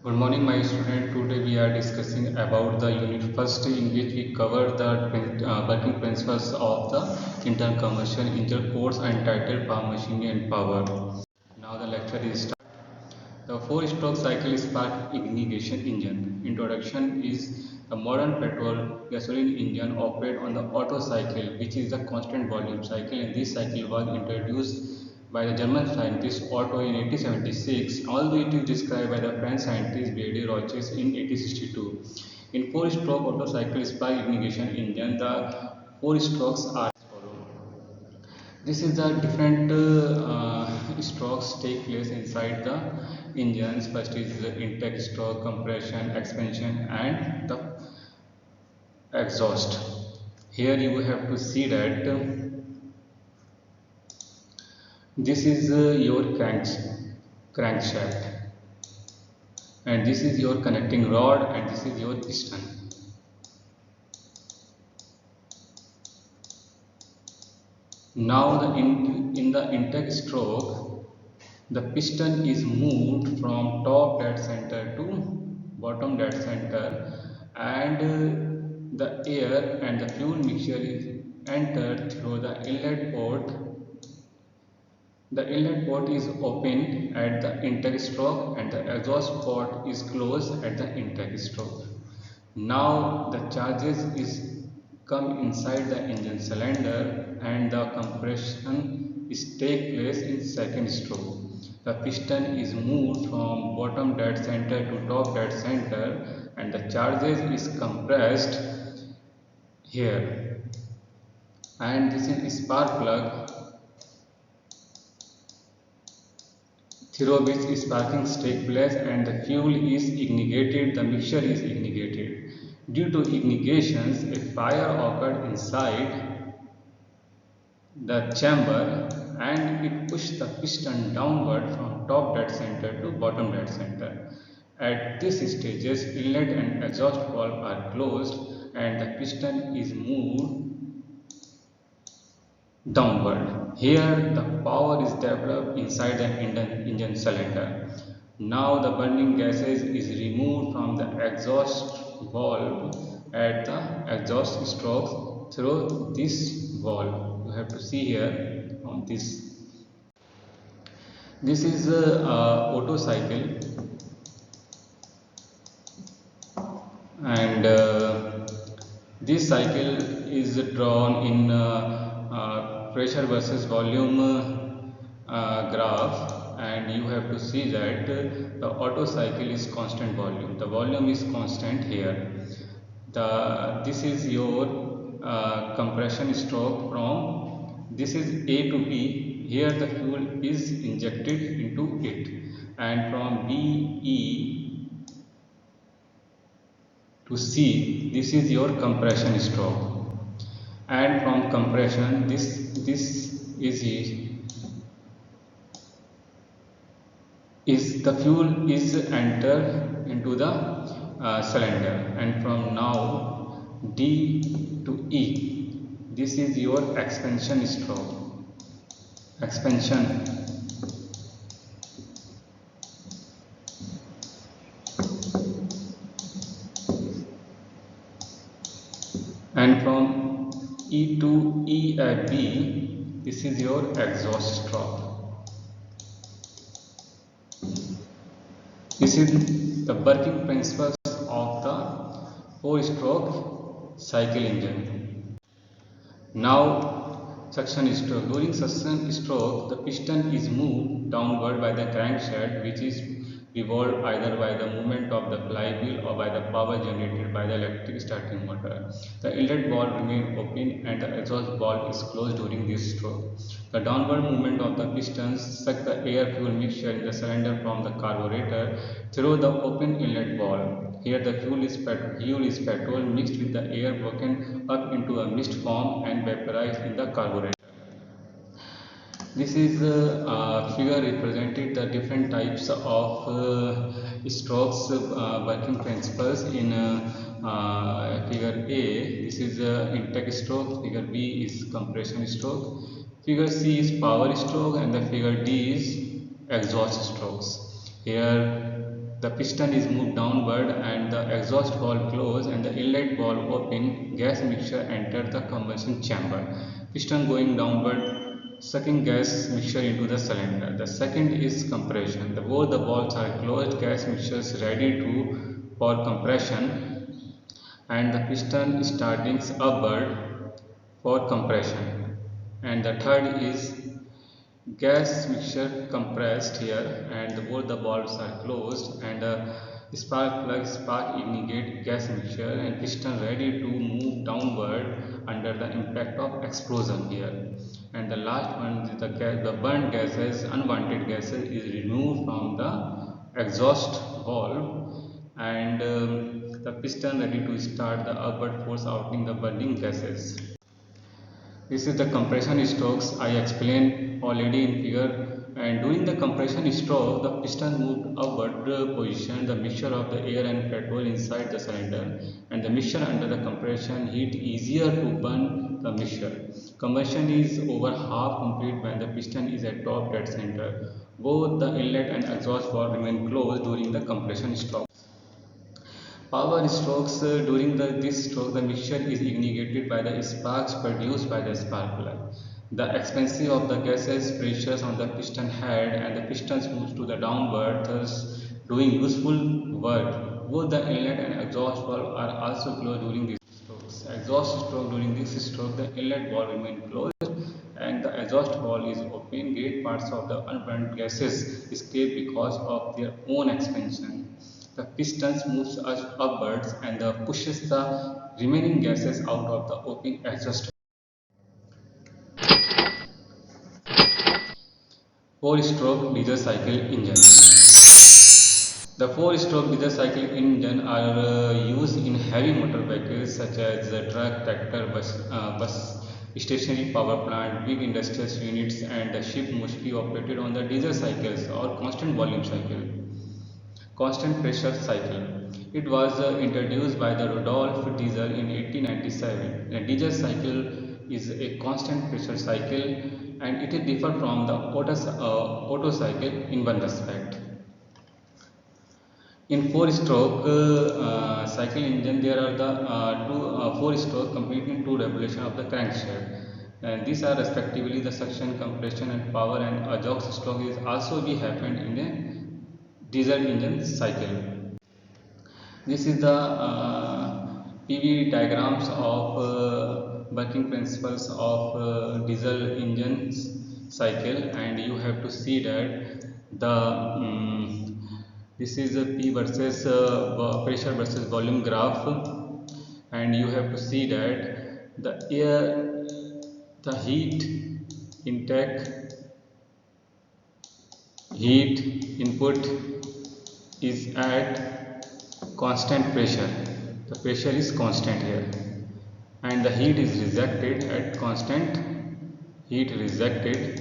Good morning, my student. Today we are discussing about the unit first, in which we cover the working principles of the internal combustion engine course entitled Power Machinery and Power. Now the lecture is started. The four-stroke cycle spark ignition engine. Introduction is the modern petrol gasoline engine operate on the Otto cycle, which is the constant volume cycle, and this cycle was introduced by the German scientist Otto in 1876, although it is described by the French scientist Bede Roches in 1862. In four-stroke Otto cycle spark ignition engine, the four strokes are as follows. This is the different strokes take place inside the engines. First is the intake stroke, compression, expansion, and the exhaust. Here you have to see that this is your crankshaft, and this is your connecting rod, and this is your piston. Now in the intake stroke, the piston is moved from top dead center to bottom dead center, and the air and the fuel mixture is entered through the inlet port. The inlet port is open at the intake stroke and the exhaust port is closed at the intake stroke. Now the charges is come inside the engine cylinder and the compression is take place in second stroke. The piston is moved from bottom dead center to top dead center and the charges is compressed here, and this is spark plug through which sparking takes place and the fuel is ignited, the mixture is ignited. Due to ignitions, a fire occurred inside the chamber and it pushed the piston downward from top dead center to bottom dead center. At these stages, inlet and exhaust valve are closed and the piston is moved downward. Here the power is developed inside the engine cylinder. Now the burning gases is removed from the exhaust valve at the exhaust stroke through this valve. You have to see here on this. This is a Otto cycle, and this cycle is drawn in pressure versus volume graph, and you have to see that the Otto cycle is constant volume, the volume is constant here. This is your compression stroke. From this is A to B, here the fuel is injected into it, and from BE to C, this is your compression stroke, and from compression this is the fuel is entered into the cylinder, and from now D to E, this is your expansion stroke, expansion, and from E to EFB, this is your exhaust stroke. This is the working principles of the four-stroke cycle engine. Now suction stroke. During suction stroke, the piston is moved downward by the crankshaft, which is revolved either by the movement of the flywheel or by the power generated by the electric starting motor. The inlet valve remains open and the exhaust valve is closed during this stroke. The downward movement of the pistons suck the air-fuel mixture in the cylinder from the carburetor through the open inlet valve. Here the fuel is petrol mixed with the air broken up into a mist form and vaporized in the carburetor. This is a figure represented the different types of strokes working principles in figure A. This is intake stroke, figure B is compression stroke, figure C is power stroke, and the figure D is exhaust strokes. Here The piston is moved downward and the exhaust valve closed and the inlet valve open. Gas mixture enter the combustion chamber. Piston going downward, sucking gas mixture into the cylinder. The second is compression. Both the valves are closed, gas mixture is ready for compression and the piston starting upward for compression. And the third is gas mixture compressed here and both the valves are closed and spark plug spark ignite gas mixture and piston ready to move downward under the impact of explosion here. And the last one is the burnt gases, unwanted gases is removed from the exhaust valve and the piston ready to start the upward force outing the burning gases. This is the compression strokes I explained already in figure, and during the compression stroke the piston moved upward position the mixture of the air and petrol inside the cylinder and the mixture under the compression heat easier to burn the mixture. Combustion is over half complete when the piston is at top dead center. Both the inlet and exhaust valve remain closed during the compression stroke. Power strokes during this stroke the mixture is ignited by the sparks produced by the spark plug. The expansion of the gases pressures on the piston head and the pistons moves to the downward thus doing useful work. Both the inlet and exhaust valve are also closed during these strokes. Exhaust stroke during this stroke the inlet valve remain closed and the exhaust valve is open. Great parts of the unburnt gases escape because of their own expansion. The pistons moves us upwards and pushes the remaining gases out of the open exhaust. 4-stroke diesel cycle engine. The 4-stroke diesel cycle engine are used in heavy motor vehicles such as truck, tractor, bus, stationary power plant, big industrial units, and the ship mostly operated on the diesel cycles or constant volume cycle. Constant pressure cycle. It was introduced by the Rudolf Diesel in 1897. A diesel cycle is a constant pressure cycle and it is different from the Otto cycle in one respect. In 4-stroke cycle engine, there are the two 4-stroke completing two revolution of the crankshaft, and these are respectively the suction, compression, and power. And exhaust stroke is also be happened in a diesel engine cycle. This is the PV diagrams of working principles of diesel engines cycle, and you have to see that the this is a P versus pressure versus volume graph, and you have to see that the air, the intake, heat input is at constant pressure. The pressure is constant here, and the heat is rejected at constant heat rejected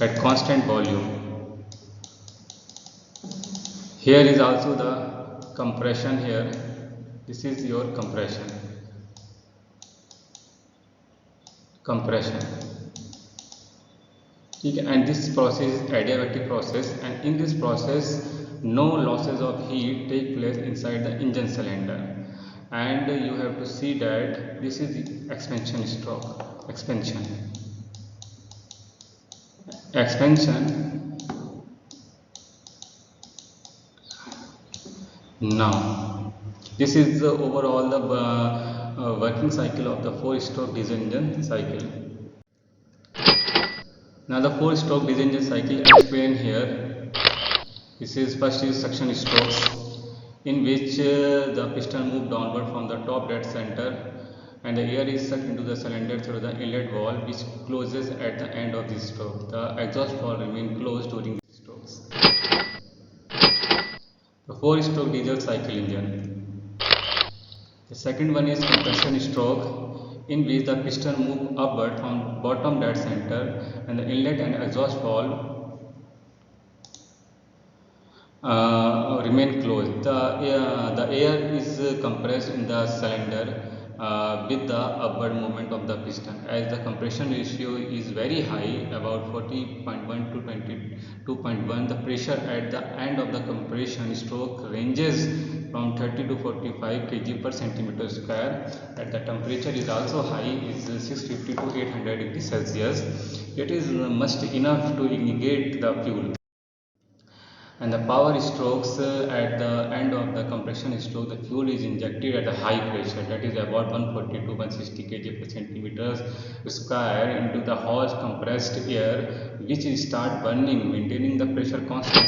at constant volume. Here is also the compression here. This is your compression. And this process is adiabatic process, and in this process no losses of heat take place inside the engine cylinder, and you have to see that this is the expansion stroke. Expansion. Now this is the overall the working cycle of the 4-stroke diesel engine cycle. Now the 4-stroke diesel engine cycle explained here. This is first is suction strokes, in which the piston move downward from the top dead center and the air is sucked into the cylinder through the inlet valve, which closes at the end of this stroke. The exhaust valve remains closed during these strokes. The 4-stroke diesel cycle engine. The second one is compression stroke, in which the piston move upward from bottom dead center and the inlet and exhaust valve remain closed. The air is compressed in the cylinder with the upward movement of the piston. As the compression ratio is very high, about 40.1 to 22.1, the pressure at the end of the compression stroke ranges from 30 to 45 kg per centimeter square. And the temperature is also high, is 650 to 800 degrees Celsius. It is much enough to ignite the fuel. And the power strokes, at the end of the compression stroke, the fuel is injected at a high pressure, that is about 140 to 160 kg per centimeters square, into the hot compressed air, which start burning, maintaining the pressure constant.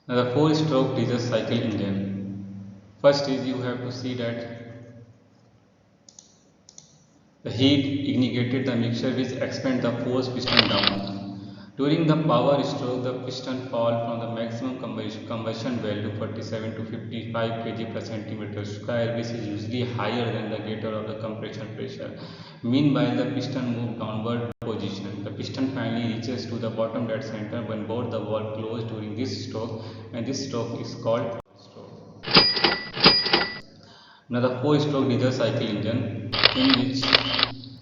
Now the four stroke diesel cycle engine. First is, you have to see that the heat ignited the mixture which expand the force piston down. During the power stroke, the piston fall from the maximum combustion value 47 to 55 kg per centimeter square, which is usually higher than the greater of the compression pressure. Meanwhile, the piston move downward position. The piston finally reaches to the bottom dead center when both the valve close during this stroke, and this stroke is called stroke. Another four-stroke diesel cycle engine, in which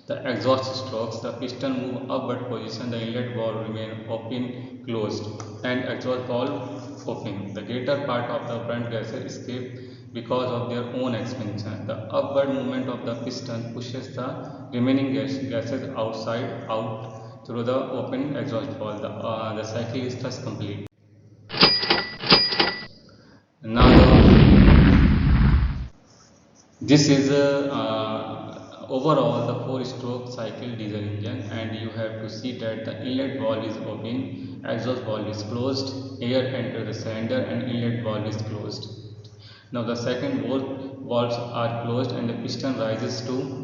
the exhaust strokes, the piston move upward position, the inlet valve remain open closed, and exhaust valve open. The greater part of the burnt gases escape because of their own expansion. The upward movement of the piston pushes the remaining gases out through the open exhaust valve. The cycle is thus complete. Now this is overall the four-stroke cycle diesel engine, and you have to see that the inlet valve is open, exhaust valve is closed, air enters the cylinder, and inlet valve is closed. Now the second both valves are closed and the piston rises to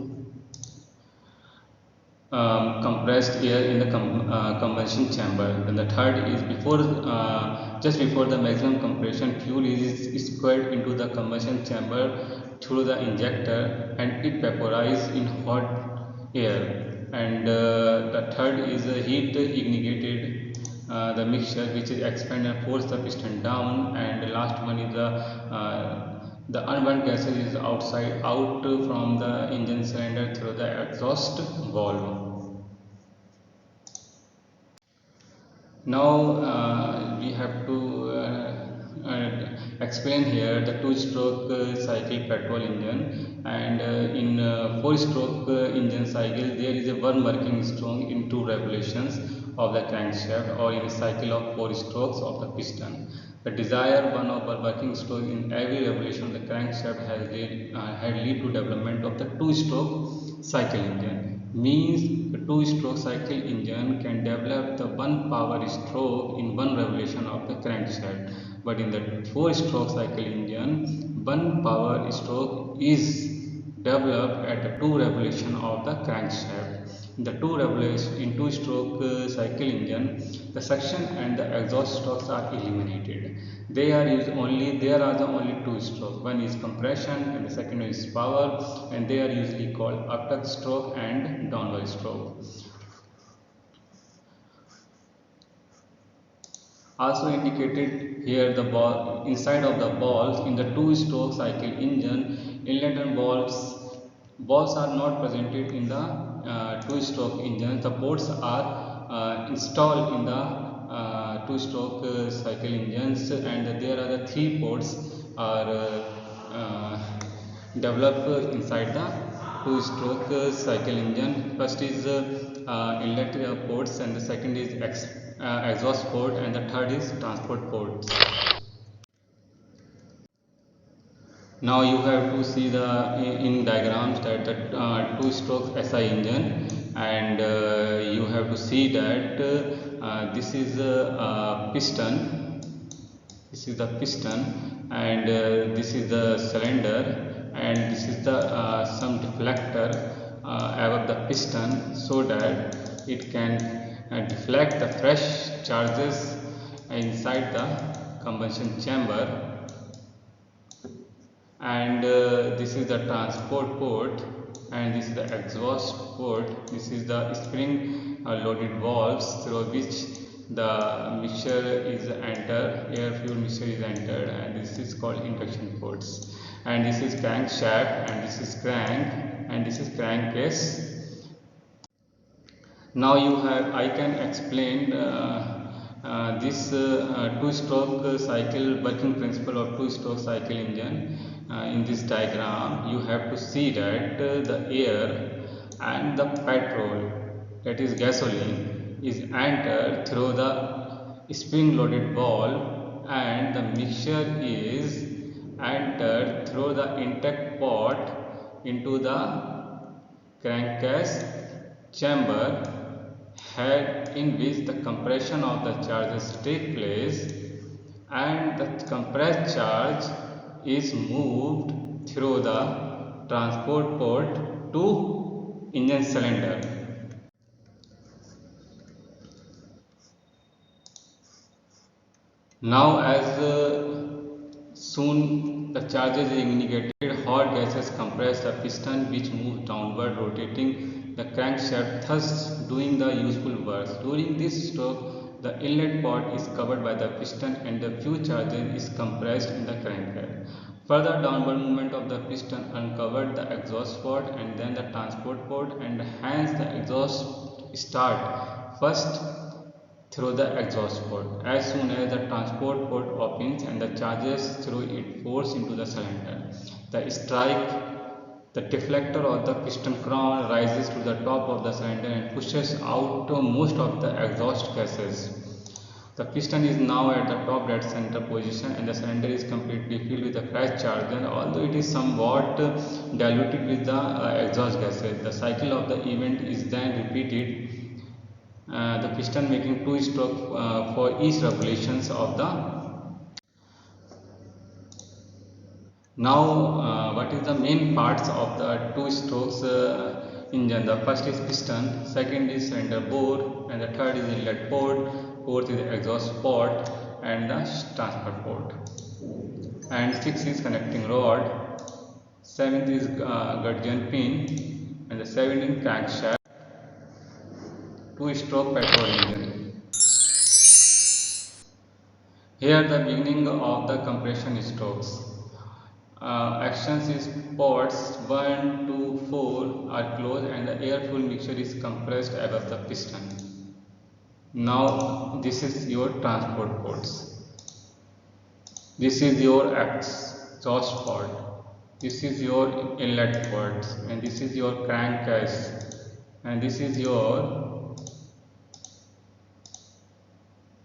compressed air in the combustion chamber. Then the third is, before just before the maximum compression, fuel is squirted into the combustion chamber through the injector, and it vaporizes in hot air. And the third is heat ignited the mixture, which is expand and force the piston down. And the last one is the unburnt gases is out from the engine cylinder through the exhaust valve. Now we have to explain here the two-stroke cycle petrol engine, and in four-stroke engine cycle there is a one working stroke in two revolutions of the crankshaft, or in a cycle of four strokes of the piston. The desired one of a working stroke in every revolution of the crankshaft had lead to development of the two-stroke cycle engine. Means the two-stroke cycle engine can develop the one power stroke in one revolution of the crankshaft, but in the four-stroke cycle engine, one power stroke is developed at the two revolution of the crankshaft. In the two-stroke cycle engine, the suction and the exhaust strokes are eliminated. There are the only two strokes. One is compression and the second is power, and they are usually called upward stroke and downward stroke. Also indicated here, the ball inside of the balls in the two-stroke cycle engine, inlet and balls are not presented in the two-stroke engine. The ports are installed in the two-stroke cycle engines, and there are the three ports are developed inside the two-stroke cycle engine. First is inlet ports, and the second is exhaust port, and the third is transport ports. Now you have to see the in diagrams that the two-stroke SI engine, and you have to see that this is a piston. This is the piston, and this is the cylinder, and this is the some deflector above the piston, so that it can deflect the fresh charges inside the combustion chamber. And this is the transport port, and this is the exhaust port. This is the spring loaded valves through which the mixture is entered, air fuel mixture is entered, and this is called induction ports. And this is crankshaft, and this is crank, and this is crankcase. Now you have, I can explain this two-stroke cycle working principle of two-stroke cycle engine in this diagram. You have to see that the air and the petrol, that is gasoline, is entered through the spring-loaded valve, and the mixture is entered through the intake pot into the crankcase chamber head in which the compression of the charges take place, and the compressed charge is moved through the transport port to engine cylinder. Now as soon the charges is ignited, hot gases compress the piston which moves downward, rotating the crankshaft, thus doing the useful work. During this stroke, the inlet port is covered by the piston and the few charges is compressed in the crankhead. Further downward movement of the piston uncovered the exhaust port and then the transport port, and hence the exhaust start first through the exhaust port. As soon as the transport port opens and the charges through it force into the cylinder, the strike, the deflector or the piston crown rises to the top of the cylinder and pushes out most of the exhaust gases. The piston is now at the top dead center position and the cylinder is completely filled with the fresh charge, and although it is somewhat diluted with the exhaust gases. The cycle of the event is then repeated, the piston making two strokes for each revolutions of the. Now what is the main parts of the two strokes engine? The first is piston, second is cylinder bore, and the third is inlet port, fourth is exhaust port and the transfer port, and sixth is connecting rod, seventh is gudgeon pin, and the seventh is crankshaft. Two-stroke petrol engine. Here the beginning of the compression strokes. Actions is ports 1 to 4 are closed and the air fuel mixture is compressed above the piston. Now this is your transport ports. This is your exhaust port. This is your inlet port, and this is your crankcase, and this is your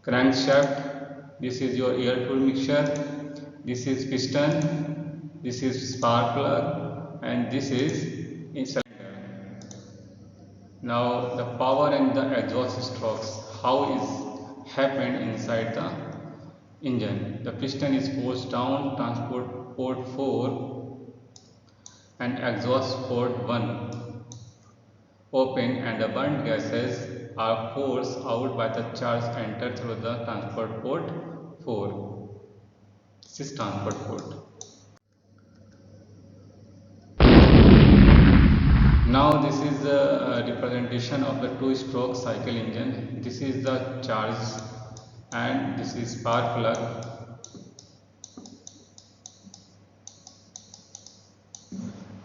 crankshaft. This is your air fuel mixture. This is piston. This is spark plug, and this is in cylinder. Now the power and the exhaust strokes, how is happened inside the engine. The piston is forced down, transport port 4 and exhaust port 1 open, and the burnt gases are forced out by the charge entered through the transport port 4. This is transport port. Now this is the representation of the two-stroke cycle engine. This is the charge and this is spark plug.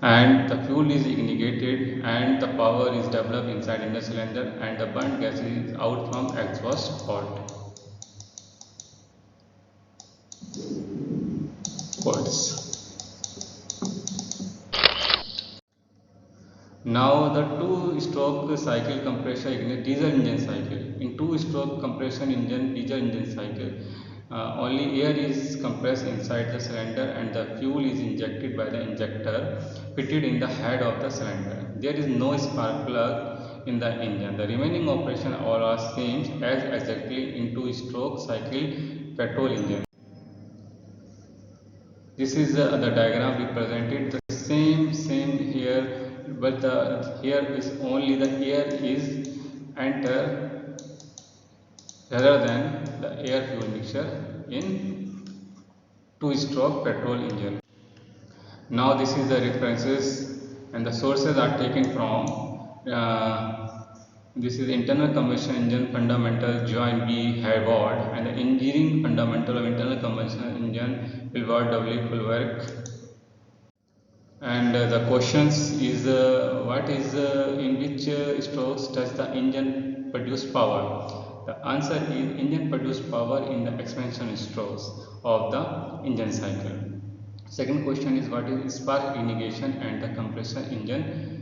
And the fuel is ignited and the power is developed inside in the cylinder, and the burnt gas is out from exhaust ports. Now the two-stroke cycle compression diesel engine cycle. In two-stroke compression engine diesel engine cycle, only air is compressed inside the cylinder and the fuel is injected by the injector fitted in the head of the cylinder. There is no spark plug in the engine. The remaining operation all are same as exactly in two-stroke cycle petrol engine. This is the diagram represented the same here, but here is only the air is enter rather than the air fuel mixture in two-stroke petrol engine. Now this is the references and the sources are taken from This is internal combustion engine fundamental John B. Hayward and the engineering fundamental of internal combustion engine Wilward W. Fulwerk. And the questions is what is in which strokes does the engine produce power? The answer is engine produce power in the expansion strokes of the engine cycle. Second question is what is spark ignition and the compression engine.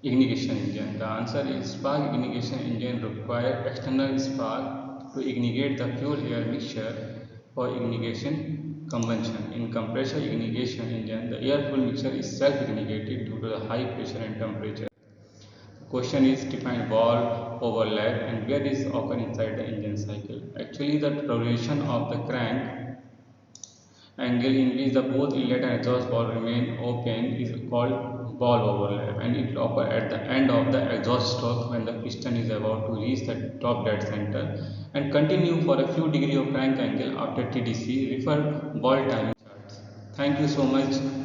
The answer is spark ignition engine require external spark to ignite the fuel air mixture for ignition combustion. In compressor ignition engine, the air fuel mixture is self-ignited due to the high pressure and temperature. The question is define valve overlap and where is occur inside the engine cycle. Actually, the rotation of the crank angle in which the both inlet and exhaust valve remain open is called valve overlap, and it occurs at the end of the exhaust stroke when the piston is about to reach the top dead center and continue for a few degree of crank angle after TDC. Refer valve timing charts. Thank you so much.